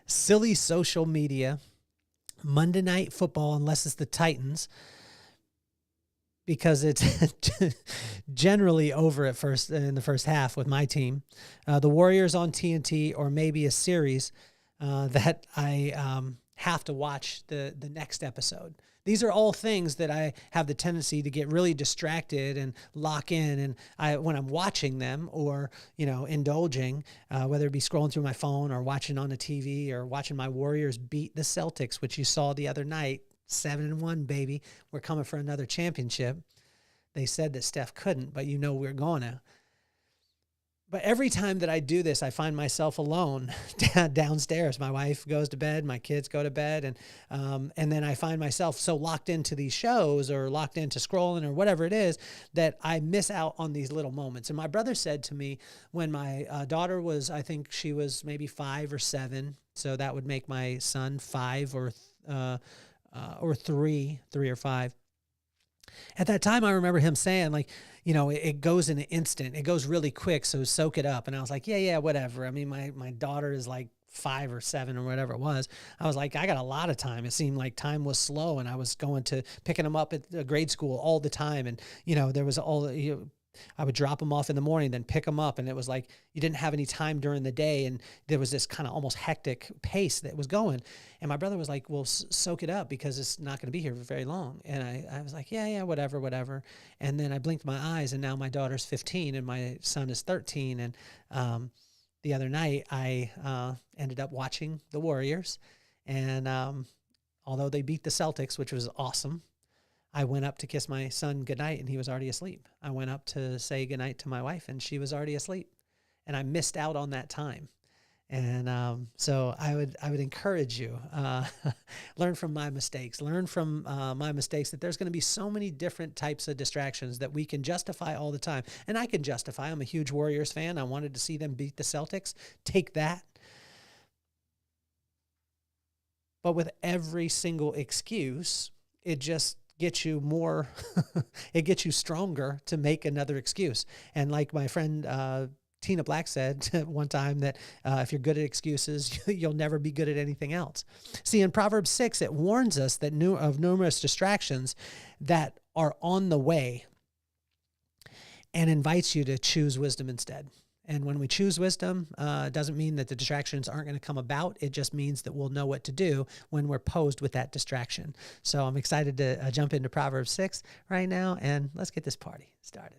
silly social media, Monday Night Football, unless it's the Titans, because it's generally over at first in the first half with my team. The Warriors on TNT, or maybe a series that I have to watch the next episode. These are all things that I have the tendency to get really distracted and lock in. And when I'm watching them or, indulging, whether it be scrolling through my phone or watching on the TV or watching my Warriors beat the Celtics, which you saw the other night, 7-1, baby. We're coming for another championship. They said that Steph couldn't, but we're going to. But every time that I do this, I find myself alone downstairs. My wife goes to bed, my kids go to bed, and then I find myself so locked into these shows or locked into scrolling or whatever it is that I miss out on these little moments. And my brother said to me when my daughter was, I think she was maybe 5 or 7, so that would make my son 5 or 3 or 5. At that time, I remember him saying, it goes in an instant. It goes really quick, so soak it up. And I was like, yeah, whatever. I mean, my daughter is like 5 or 7 or whatever it was. I was like, I got a lot of time. It seemed like time was slow, and I was picking them up at grade school all the time. And, there was I would drop them off in the morning, then pick them up. And it was like you didn't have any time during the day. And there was this kind of almost hectic pace that was going. And my brother was like, well, soak it up because it's not going to be here for very long. And I was like, yeah, whatever. And then I blinked my eyes, and now my daughter's 15 and my son is 13. And the other night I ended up watching the Warriors. And although they beat the Celtics, which was awesome, I went up to kiss my son goodnight, and he was already asleep. I went up to say goodnight to my wife, and she was already asleep. And I missed out on that time. And so I would encourage you, learn from my mistakes. Learn from my mistakes that there's going to be so many different types of distractions that we can justify all the time. And I can justify. I'm a huge Warriors fan. I wanted to see them beat the Celtics. Take that. But with every single excuse, it just gets you more, it gets you stronger to make another excuse. And like my friend Tina Black said one time, that if you're good at excuses, you'll never be good at anything else. See, in Proverbs 6, it warns us that of numerous distractions that are on the way and invites you to choose wisdom instead. And when we choose wisdom, it doesn't mean that the distractions aren't going to come about. It just means that we'll know what to do when we're posed with that distraction. So I'm excited to jump into Proverbs 6 right now, and let's get this party started.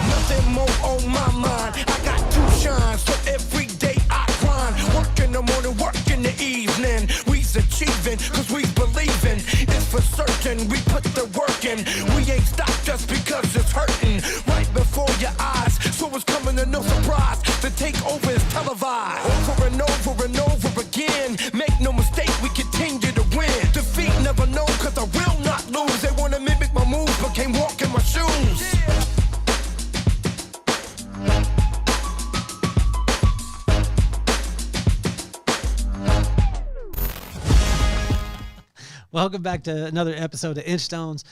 Nothing more on my mind. I got to shine, so every day I grind. Work in the morning, work in the evening. Achieving, cause we believing. It's for certain, we put the work in. We ain't stopped just because it's hurting. Right before your eyes, so it's coming to no surprise. The takeover is televised. Over and over and over again. Make no mistake, we continue to win. Defeat never known, cause I will not lose. They wanna mimic my moves, but can't walk in my shoes. Welcome back to another episode of Inchstones.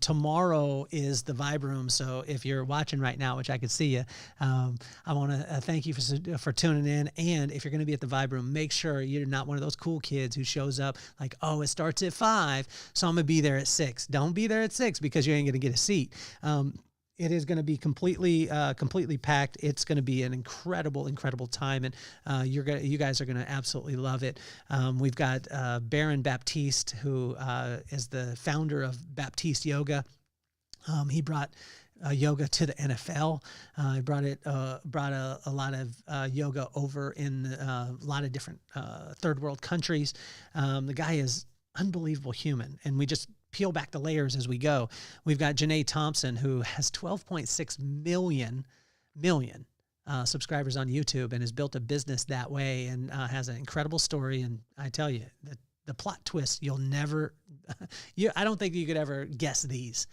Tomorrow is the Vibe Room, so if you're watching right now, which I can see you, I want to thank you for tuning in. And if you're going to be at the Vibe Room, make sure you're not one of those cool kids who shows up like, oh, it starts at 5, so I'm going to be there at 6. Don't be there at 6 because you ain't going to get a seat. It is going to be completely packed. It's going to be an incredible time, and you guys are going to absolutely love it. We've got Baron Baptiste, who is the founder of Baptiste Yoga. He brought yoga to the NFL. He brought a lot of yoga over in a lot of different third world countries. The guy is unbelievable human, and we just peel back the layers as we go. We've got Janae Thompson, who has 12.6 million subscribers on YouTube and has built a business that way, and has an incredible story. And I tell you, the plot twist, you'll never, I don't think you could ever guess these.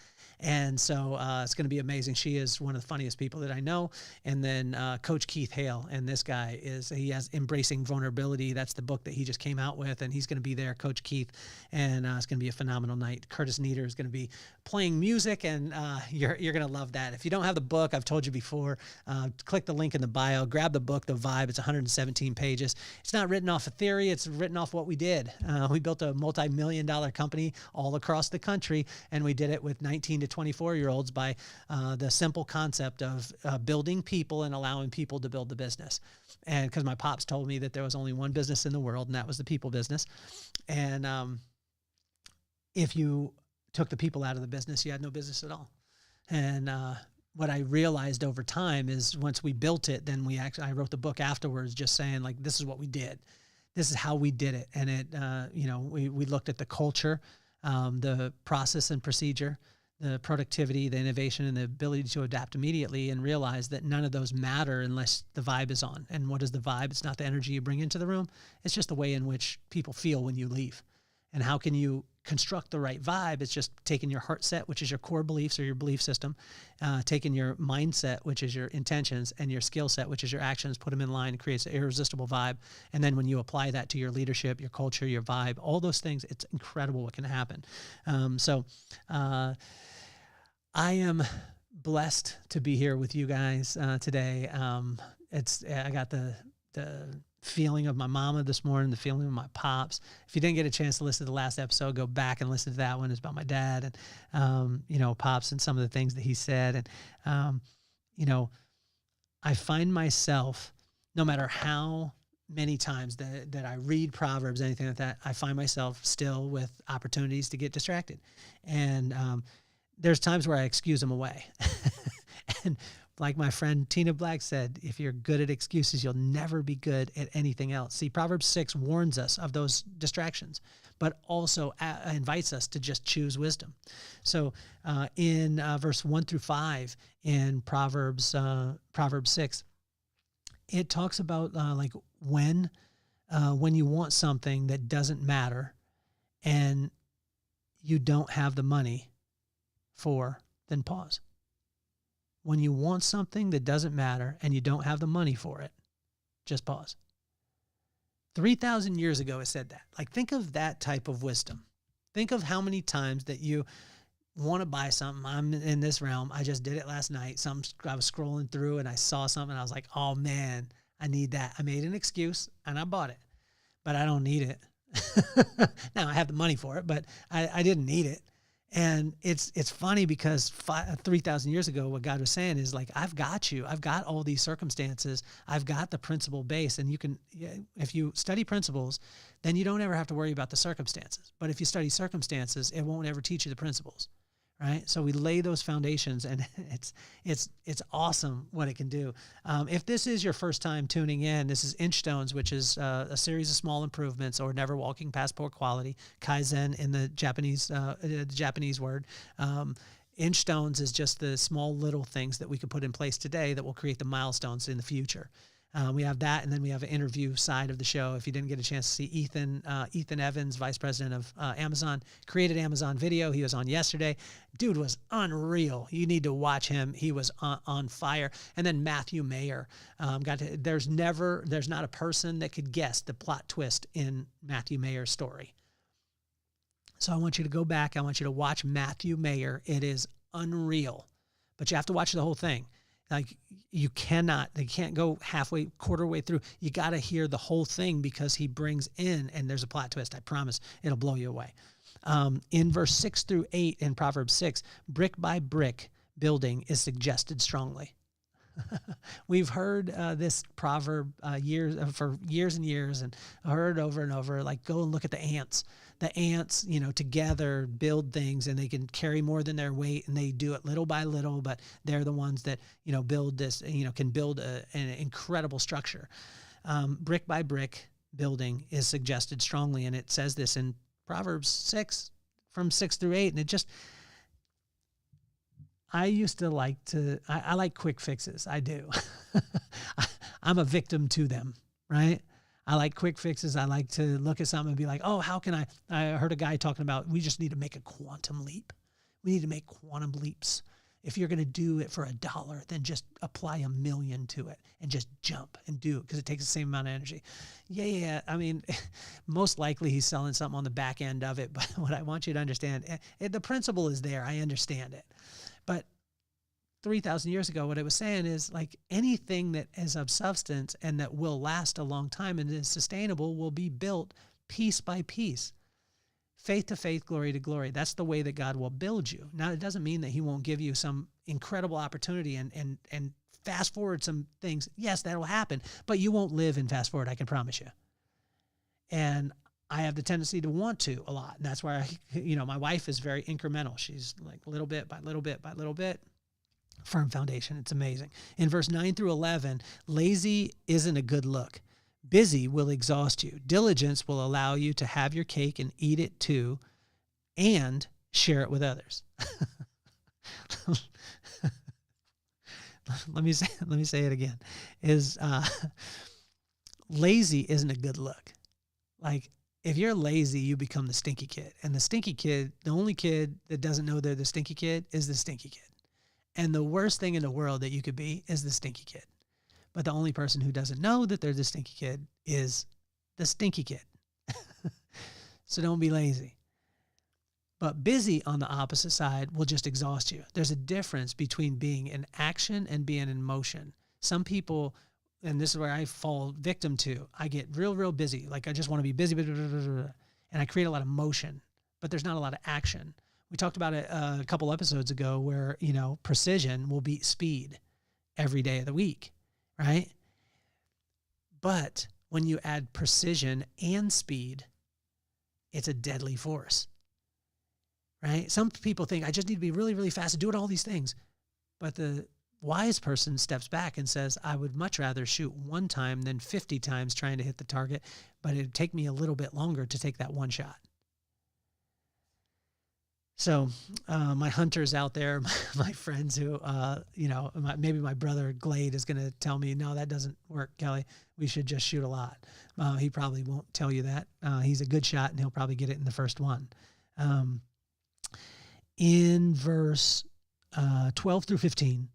And so it's going to be amazing. She is one of the funniest people that I know. And then Coach Keith Hale, and this guy he has Embracing Vulnerability. That's the book that he just came out with, and he's going to be there, Coach Keith, and it's going to be a phenomenal night. Curtis Nieder is going to be playing music, and you're going to love that. If you don't have the book, I've told you before, click the link in the bio, grab the book, The Vibe. It's 117 pages. It's not written off a theory. It's written off what we did. We built a multi-million-dollar company all across the country, and we did it with 19 to 24-year-olds by the simple concept of building people and allowing people to build the business. And because my pops told me that there was only one business in the world, and that was the people business. And if you took the people out of the business, you had no business at all. And what I realized over time is once we built it, then I wrote the book afterwards just saying, like, this is what we did. This is how we did it. And it, we looked at the culture, the process and procedure, the productivity, the innovation, and the ability to adapt immediately, and realize that none of those matter unless the vibe is on. And what is the vibe? It's not the energy you bring into the room. It's just the way in which people feel when you leave. And how can you construct the right vibe? It's just taking your heart set, which is your core beliefs or your belief system, taking your mindset, which is your intentions, and your skill set, which is your actions, put them in line, creates an irresistible vibe. And then when you apply that to your leadership, your culture, your vibe, all those things, it's incredible what can happen. I am blessed to be here with you guys today. I got the feeling of my mama this morning, the feeling of my pops. If you didn't get a chance to listen to the last episode, go back and listen to that one. It's about my dad and, pops and some of the things that he said. And, I find myself, no matter how many times that I read Proverbs, anything like that, I find myself still with opportunities to get distracted. And there's times where I excuse them away. And like my friend Tina Black said, if you're good at excuses, you'll never be good at anything else. See, Proverbs 6 warns us of those distractions, but also invites us to just choose wisdom. So in verse 1 through 5 in Proverbs 6, it talks about when you want something that doesn't matter and you don't have the money for, then pause. When you want something that doesn't matter and you don't have the money for it, just pause. 3,000 years ago, it said that. Like, think of that type of wisdom. Think of how many times that you want to buy something. I'm in this realm. I just did it last night. I was scrolling through and I saw something. And I was like, oh man, I need that. I made an excuse and I bought it, but I don't need it. Now I have the money for it, but I didn't need it. And it's funny because 3,000 years ago, what God was saying is like, I've got you. I've got all these circumstances. I've got the principle base. And you can, if you study principles, then you don't ever have to worry about the circumstances. But if you study circumstances, it won't ever teach you the principles, right? So we lay those foundations, and it's awesome what it can do. If this is your first time tuning in, this is Inchstones, which is a series of small improvements, or never walking past poor quality, Kaizen in the Japanese word. Inchstones is just the small little things that we could put in place today that will create the milestones in the future. We have that, and then we have an interview side of the show. If you didn't get a chance to see Ethan Evans, Vice President of Amazon, created Amazon Video. He was on yesterday. Dude was unreal. You need to watch him. He was on fire. And then Matthew Mayer. There's not a person that could guess the plot twist in Matthew Mayer's story. So I want you to go back. I want you to watch Matthew Mayer. It is unreal, but you have to watch the whole thing. Like, they can't go quarter way through. You got to hear the whole thing, because he brings in, and there's a plot twist. I promise it'll blow you away. In verse 6 through 8 in Proverbs 6, brick by brick building is suggested strongly. We've heard this proverb for years and years, and heard over and over, like, go and look at the ants. The ants, together build things, and they can carry more than their weight, and they do it little by little, but they're the ones that, build this, can build an incredible structure. Brick by brick building is suggested strongly, and it says this in Proverbs 6 from 6 through 8, and it just... I used to I like quick fixes. I do. I'm a victim to them, right? I like quick fixes. I like to look at something and be like, oh, how can I heard a guy talking about, we just need to make a quantum leap. We need to make quantum leaps. If you're going to do it for $1, then just apply 1,000,000 to it and just jump and do it because it takes the same amount of energy. Yeah. I mean, most likely he's selling something on the back end of it. But what I want you to understand, the principle is there. I understand it. But 3,000 years ago, what it was saying is like anything that is of substance and that will last a long time and is sustainable will be built piece by piece. Faith to faith, glory to glory. That's the way that God will build you. Now, it doesn't mean that he won't give you some incredible opportunity and fast forward some things. Yes, that'll happen, but you won't live in fast forward, I can promise you. And I have the tendency to want to a lot. And that's why, my wife is very incremental. She's like little bit by little bit by little bit. Firm foundation. It's amazing. In verse 9 through 11, lazy isn't a good look. Busy will exhaust you. Diligence will allow you to have your cake and eat it too, and share it with others. Let me say it again. Lazy isn't a good look. Like if you're lazy, you become the stinky kid, and the stinky kid, the only kid that doesn't know they're the stinky kid is the stinky kid. And the worst thing in the world that you could be is the stinky kid. But the only person who doesn't know that they're the stinky kid is the stinky kid. So don't be lazy. But busy on the opposite side will just exhaust you. There's a difference between being in action and being in motion. Some people, and this is where I fall victim to, I get real busy. Like I just want to be busy, and I create a lot of motion, but there's not a lot of action. We talked about it a couple episodes ago where, precision will beat speed every day of the week. Right? But when you add precision and speed, it's a deadly force. Right? Some people think I just need to be really, really fast and do all these things. But the wise person steps back and says, I would much rather shoot one time than 50 times trying to hit the target, but it'd take me a little bit longer to take that one shot. So my hunters out there, my friends who, maybe my brother Glade is going to tell me, no, that doesn't work, Kelly. We should just shoot a lot. He probably won't tell you that. He's a good shot, and he'll probably get it in the first one. In verse 12 through 15,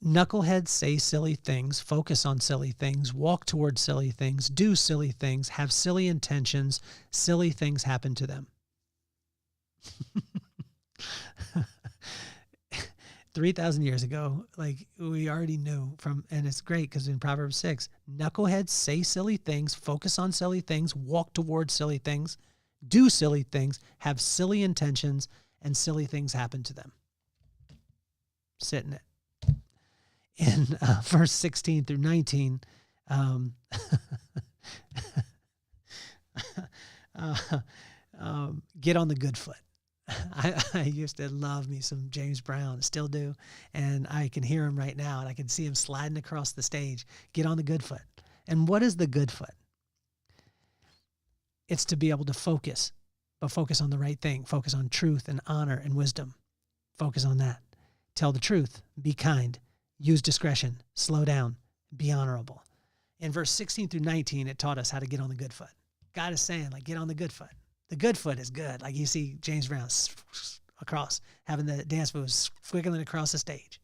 knuckleheads say silly things, focus on silly things, walk towards silly things, do silly things, have silly intentions, silly things happen to them. 3,000 years ago, like we already knew and it's great because in Proverbs 6, knuckleheads say silly things, focus on silly things, walk towards silly things, do silly things, have silly intentions, and silly things happen to them. Sit in it. In verse 16 through 19, get on the good foot. I used to love me some James Brown, still do, and I can hear him right now, and I can see him sliding across the stage. Get on the good foot. And what is the good foot? It's to be able to focus, but focus on the right thing. Focus on truth and honor and wisdom. Focus on that. Tell the truth. Be kind. Use discretion, slow down, be honorable. In verse 16 through 19, it taught us how to get on the good foot. God is saying, like, get on the good foot. The good foot is good. Like you see James Brown across, having the dance moves squiggling across the stage.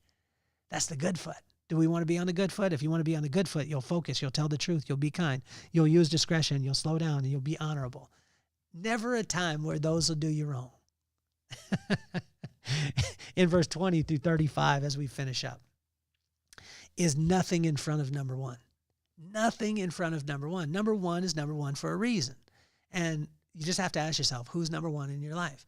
That's the good foot. Do we want to be on the good foot? If you want to be on the good foot, you'll focus, you'll tell the truth, you'll be kind, you'll use discretion, you'll slow down, and you'll be honorable. Never a time where those will do you wrong. In verse 20 through 35, as we finish up, is nothing in front of number one. Nothing in front of number one. Number one is number one for a reason. And you just have to ask yourself, who's number one in your life?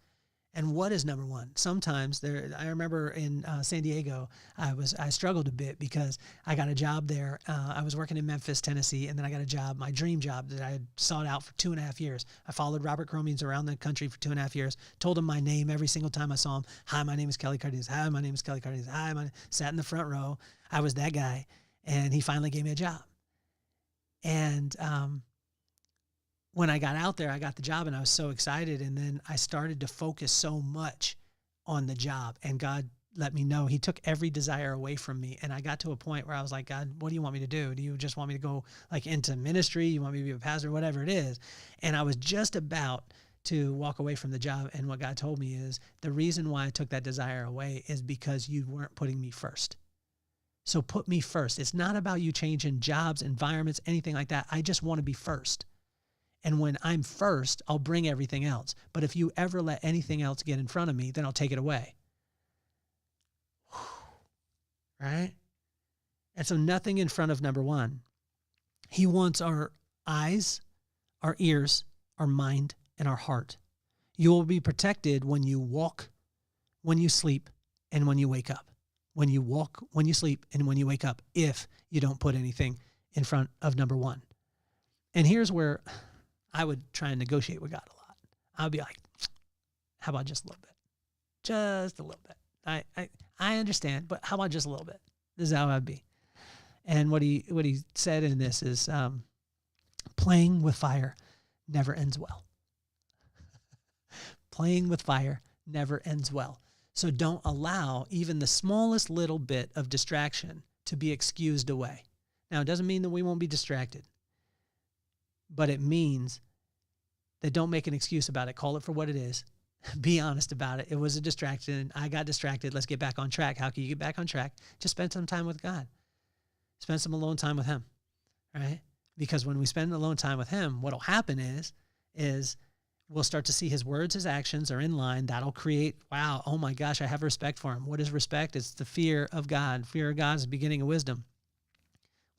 And what is number one? Sometimes I remember in San Diego, I struggled a bit because I got a job there. I was working in Memphis, Tennessee, and then I got a job, my dream job that I had sought out for 2.5 years. I followed Robert Cromeans around the country for 2.5 years, told him my name every single time I saw him. Hi, my name is Kelly Cardenas. Hi, my name is Kelly Cardenas. Hi, sat in the front row. I was that guy. And he finally gave me a job. And when I got out there, I got the job and I was so excited. And then I started to focus so much on the job, and God let me know. He took every desire away from me. And I got to a point where I was like, God, what do you want me to do? Do you just want me to go like into ministry? You want me to be a pastor, whatever it is? And I was just about to walk away from the job. And what God told me is the reason why I took that desire away is because you weren't putting me first. So put me first. It's not about you changing jobs, environments, anything like that. I just want to be first. And when I'm first, I'll bring everything else. But if you ever let anything else get in front of me, then I'll take it away. Right? And so nothing in front of number one. He wants our eyes, our ears, our mind, and our heart. You will be protected when you walk, when you sleep, and when you wake up. When you walk, when you sleep, and when you wake up, if you don't put anything in front of number one. And here's where I would try and negotiate with God a lot. I would be like, how about just a little bit? Just a little bit. I understand, but how about just a little bit? This is how I'd be. And what he said in this is, playing with fire never ends well. Playing with fire never ends well. So don't allow even the smallest little bit of distraction to be excused away. Now, it doesn't mean that we won't be distracted, but it means that don't make an excuse about it. Call it for what it is. Be honest about it. It was a distraction. I got distracted. Let's get back on track. How can you get back on track? Just spend some time with God. Spend some alone time with him, right? Because when we spend alone time with him, what'll happen is we'll start to see his words, his actions are in line. That'll create, wow, oh my gosh, I have respect for him. What is respect? It's the fear of God. Fear of God is the beginning of wisdom.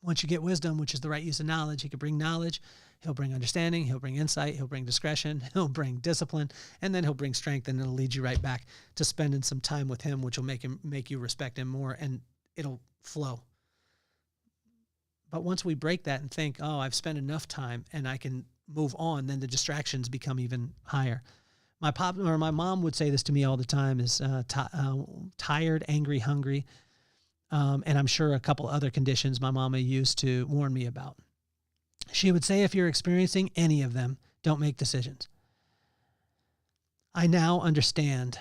Once you get wisdom, which is the right use of knowledge, he can bring knowledge. He'll bring understanding. He'll bring insight. He'll bring discretion. He'll bring discipline. And then he'll bring strength, and it'll lead you right back to spending some time with him, which will make you respect him more, and it'll flow. But once we break that and think, oh, I've spent enough time and I can move on, then the distractions become even higher. My mom would say this to me all the time is tired, angry, hungry. And I'm sure a couple other conditions my mama used to warn me about. She would say, if you're experiencing any of them, don't make decisions. I now understand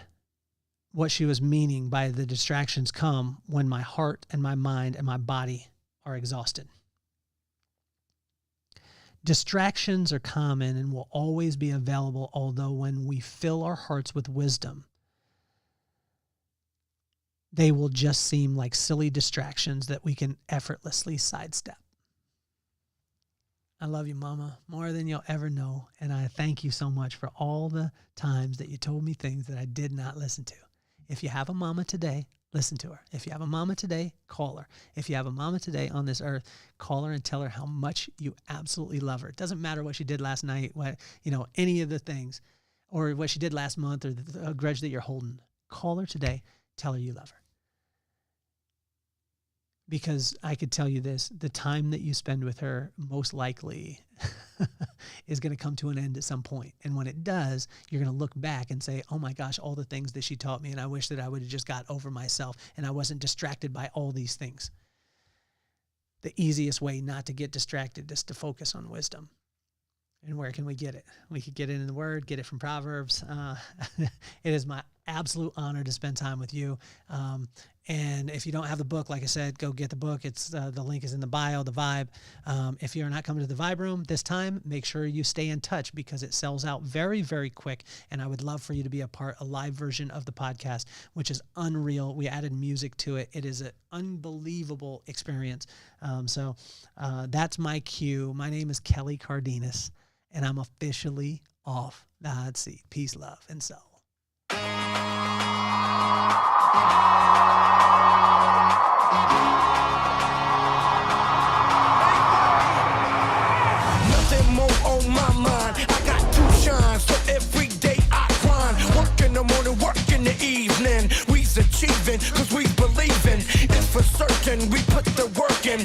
what she was meaning by the distractions come when my heart and my mind and my body are exhausted. Distractions are common and will always be available, although when we fill our hearts with wisdom, they will just seem like silly distractions that we can effortlessly sidestep. I love you, Mama, more than you'll ever know, and I thank you so much for all the times that you told me things that I did not listen to. If you have a mama today, listen to her. If you have a mama today, call her. If you have a mama today on this earth, call her and tell her how much you absolutely love her. It doesn't matter what she did last night, any of the things, or what she did last month, or the grudge that you're holding. Call her today. Tell her you love her. Because I could tell you this, the time that you spend with her most likely is going to come to an end at some point. And when it does, you're going to look back and say, oh my gosh, all the things that she taught me, and I wish that I would have just got over myself and I wasn't distracted by all these things. The easiest way not to get distracted is to focus on wisdom. And where can we get it? We could get it in the Word, get it from Proverbs. It is my absolute honor to spend time with you. And if you don't have the book, like I said, go get the book. It's the link is in the bio, the Vibe. If you're not coming to the Vibe Room this time, make sure you stay in touch because it sells out very, very quick. And I would love for you to be a live version of the podcast, which is unreal. We added music to it. It is an unbelievable experience. So that's my cue. My name is Kelly Cardenas, and I'm officially off the hot seat. Peace, love, and soul. Nothing more on my mind. I got two shines, so every day I grind. Work in the morning, work in the evening. We's achieving, cause we believing. It's for certain, we put the work in.